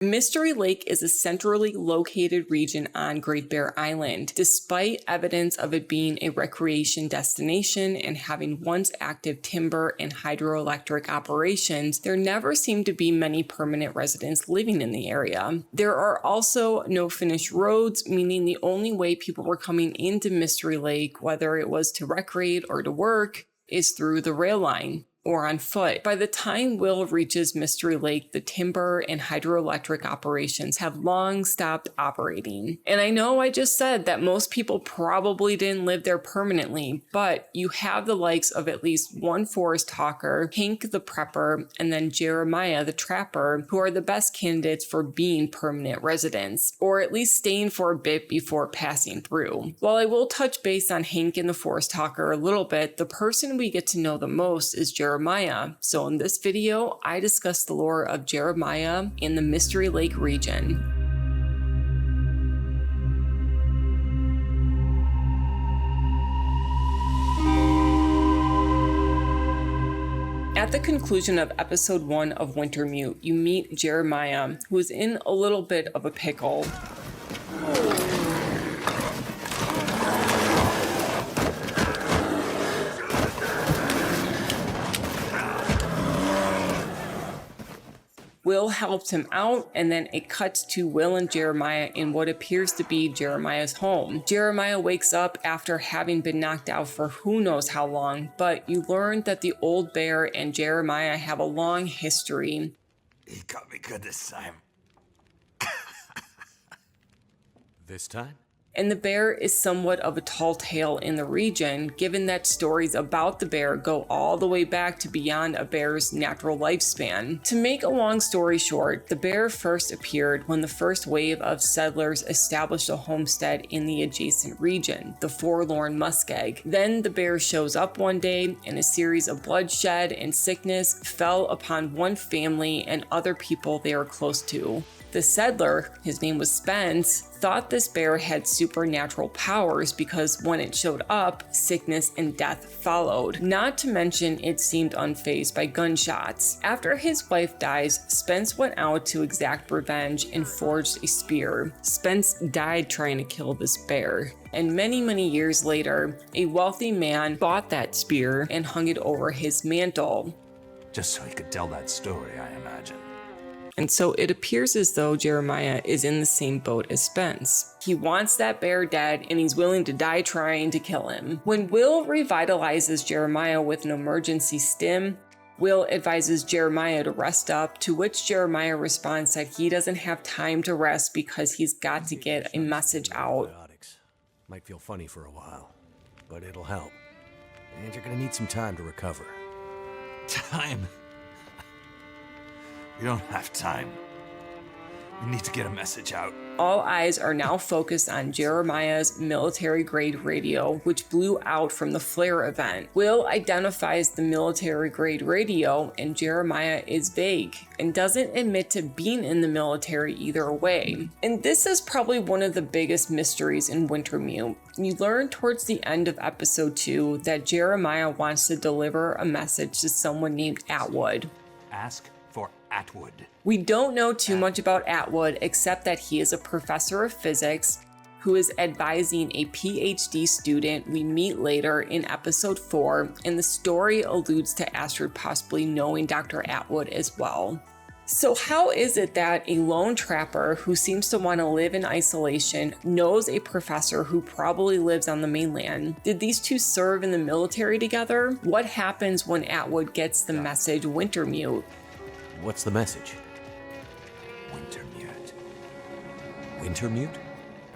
Mystery Lake is a centrally located region on Great Bear Island. Despite evidence of it being a recreation destination and having once active timber and hydroelectric operations, there never seemed to be many permanent residents living in the area. There are also no finished roads, meaning the only way people were coming into Mystery Lake, whether it was to recreate or to work, is through the rail line or on foot. By the time Will reaches Mystery Lake, the timber and hydroelectric operations have long stopped operating. And I know I just said that most people probably didn't live there permanently, but you have the likes of at least one forest talker, Hank the prepper, and then Jeremiah the trapper, who are the best candidates for being permanent residents, or at least staying for a bit before passing through. While I will touch base on Hank and the forest talker a little bit, the person we get to know the most is Jeremiah. So in this video, I discuss the lore of Jeremiah in the Mystery Lake region. At the conclusion of episode 1 of Wintermute, you meet Jeremiah, who is in a little bit of a pickle. Will helps him out, and then it cuts to Will and Jeremiah in what appears to be Jeremiah's home. Jeremiah wakes up after having been knocked out for who knows how long, but you learn that the old bear and Jeremiah have a long history. He got me good this time. This time? And the bear is somewhat of a tall tale in the region, given that stories about the bear go all the way back to beyond a bear's natural lifespan. To make a long story short, the bear first appeared when the first wave of settlers established a homestead in the adjacent region, the forlorn muskeg. Then the bear shows up one day, and a series of bloodshed and sickness fell upon one family and other people they are close to. The settler, his name was Spence, thought this bear had supernatural powers because when it showed up, sickness and death followed. Not to mention, it seemed unfazed by gunshots. After his wife dies, Spence went out to exact revenge and forged a spear. Spence died trying to kill this bear. And many years later, a wealthy man bought that spear and hung it over his mantle. Just so he could tell that story, I imagine. And so it appears as though Jeremiah is in the same boat as Spence. He wants that bear dead, and he's willing to die trying to kill him. When Will revitalizes Jeremiah with an emergency stim, Will advises Jeremiah to rest up, to which Jeremiah responds that he doesn't have time to rest because he's got to get a message out. Antibiotics. Might feel funny for a while, but it'll help. And you're gonna need some time to recover. Time? We don't have time. We need to get a message out. All eyes are now focused on Jeremiah's military-grade radio, which blew out from the flare event. Will identifies the military-grade radio, and Jeremiah is vague and doesn't admit to being in the military either way. And this is probably one of the biggest mysteries in Wintermute. You learn towards the end of episode 2 that Jeremiah wants to deliver a message to someone named Atwood. Ask for Atwood. We don't know too much about Atwood except that he is a professor of physics who is advising a PhD student we meet later in episode 4, and the story alludes to Astrid possibly knowing Dr. Atwood as well. So how is it that a lone trapper who seems to want to live in isolation knows a professor who probably lives on the mainland? Did these two serve in the military together? What happens when Atwood gets the message Wintermute? What's the message? Wintermute. Wintermute?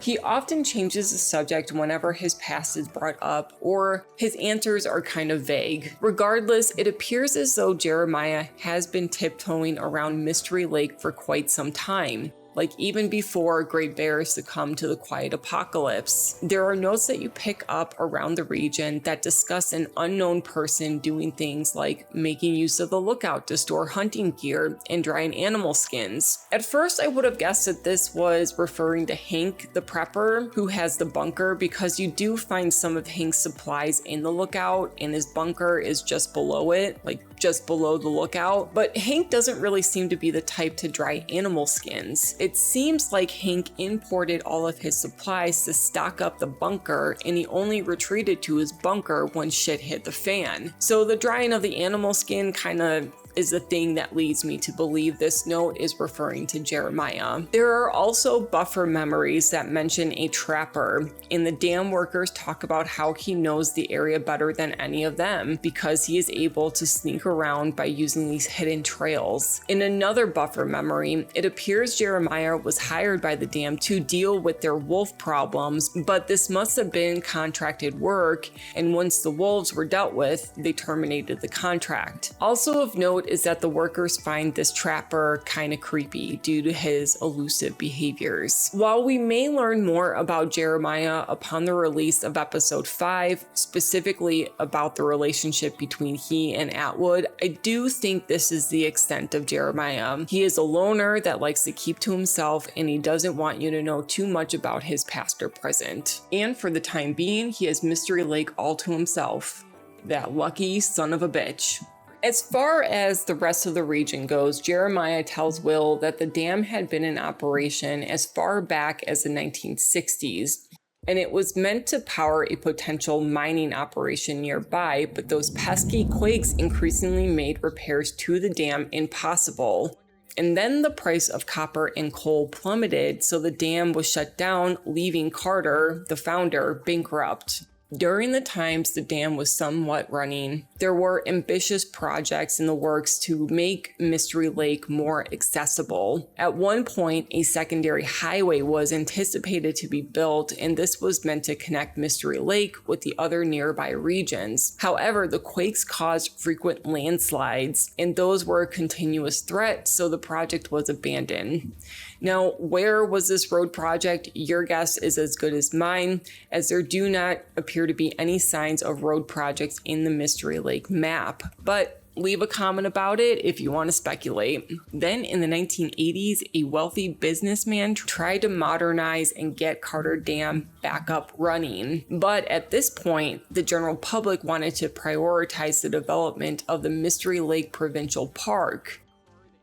He often changes the subject whenever his past is brought up, or his answers are kind of vague. Regardless, it appears as though Jeremiah has been tiptoeing around Mystery Lake for quite some time. Like even before Great Bear succumbed to the quiet apocalypse. There are notes that you pick up around the region that discuss an unknown person doing things like making use of the lookout to store hunting gear and drying animal skins. At first, I would have guessed that this was referring to Hank the prepper, who has the bunker, because you do find some of Hank's supplies in the lookout and his bunker is just below it, like just below the lookout, but Hank doesn't really seem to be the type to dry animal skins. It seems like Hank imported all of his supplies to stock up the bunker, and he only retreated to his bunker when shit hit the fan. So the drying of the animal skin kind of is the thing that leads me to believe this note is referring to Jeremiah. There are also buffer memories that mention a trapper, and the dam workers talk about how he knows the area better than any of them because he is able to sneak around by using these hidden trails. In another buffer memory, it appears Jeremiah was hired by the dam to deal with their wolf problems, but this must have been contracted work, and once the wolves were dealt with, they terminated the contract. Also of note is that the workers find this trapper kind of creepy due to his elusive behaviors. While we may learn more about Jeremiah upon the release of episode 5, specifically about the relationship between he and Atwood, I do think this is the extent of Jeremiah. He is a loner that likes to keep to himself, and he doesn't want you to know too much about his past or present. And for the time being, he has Mystery Lake all to himself. That lucky son of a bitch. As far as the rest of the region goes, Jeremiah tells Will that the dam had been in operation as far back as the 1960s, and it was meant to power a potential mining operation nearby, but those pesky quakes increasingly made repairs to the dam impossible. And then the price of copper and coal plummeted, so the dam was shut down, leaving Carter, the founder, bankrupt. During the times the dam was somewhat running, there were ambitious projects in the works to make Mystery Lake more accessible. At one point, a secondary highway was anticipated to be built, and this was meant to connect Mystery Lake with the other nearby regions. However, the quakes caused frequent landslides, and those were a continuous threat, so the project was abandoned. Now, where was this road project? Your guess is as good as mine, as there do not appear to be any signs of road projects in the Mystery Lake map, but leave a comment about it if you want to speculate. Then in the 1980s, a wealthy businessman tried to modernize and get Carter Dam back up running. But at this point, the general public wanted to prioritize the development of the Mystery Lake Provincial Park.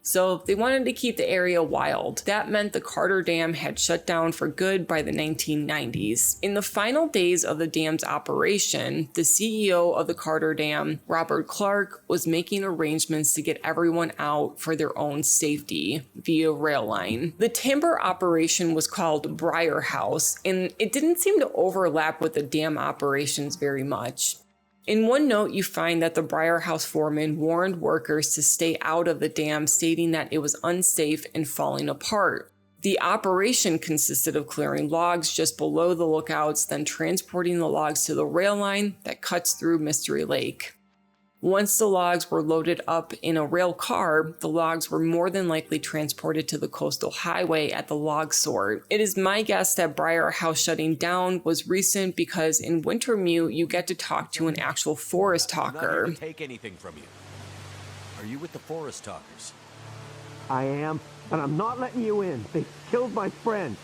So they wanted to keep the area wild. That meant the Carter Dam had shut down for good by the 1990s. In the final days of the dam's operation, the CEO of the Carter Dam, Robert Clark, was making arrangements to get everyone out for their own safety via rail line. The timber operation was called Briar House, and it didn't seem to overlap with the dam operations very much. In one note, you find that the Briar House foreman warned workers to stay out of the dam, stating that it was unsafe and falling apart. The operation consisted of clearing logs just below the lookouts, then transporting the logs to the rail line that cuts through Mystery Lake. Once the logs were loaded up in a rail car, the logs were more than likely transported to the coastal highway at the log sort. It is my guess that Briar House shutting down was recent because in Wintermute you get to talk to an actual forest talker. I'm not here to take anything from you. Are you with the forest talkers? I am, and I'm not letting you in. They killed my friend.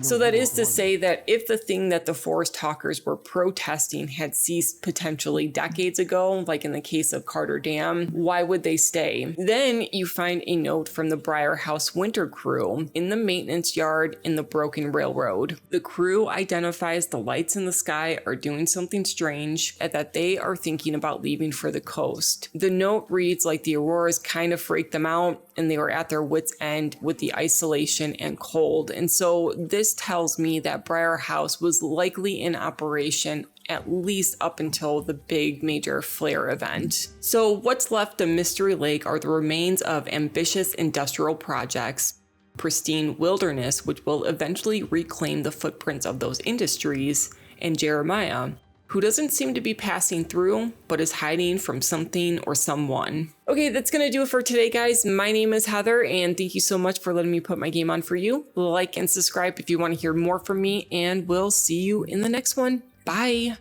So that is to say that if the thing that the forest talkers were protesting had ceased potentially decades ago, like in the case of Carter Dam, why would they stay? Then you find a note from the Briar House winter crew in the maintenance yard in the broken railroad. The crew identifies the lights in the sky are doing something strange and that they are thinking about leaving for the coast. The note reads like the auroras kind of freaked them out and they were at their wits' end with the isolation and cold. And so this tells me that Briar House was likely in operation at least up until the big major flare event. So what's left of Mystery Lake are the remains of ambitious industrial projects, pristine wilderness, which will eventually reclaim the footprints of those industries, and Jeremiah, who doesn't seem to be passing through, but is hiding from something or someone. Okay, that's gonna do it for today, guys. My name is Heather, and thank you so much for letting me put my game on for you. Like and subscribe if you want to hear more from me, and we'll see you in the next one. Bye!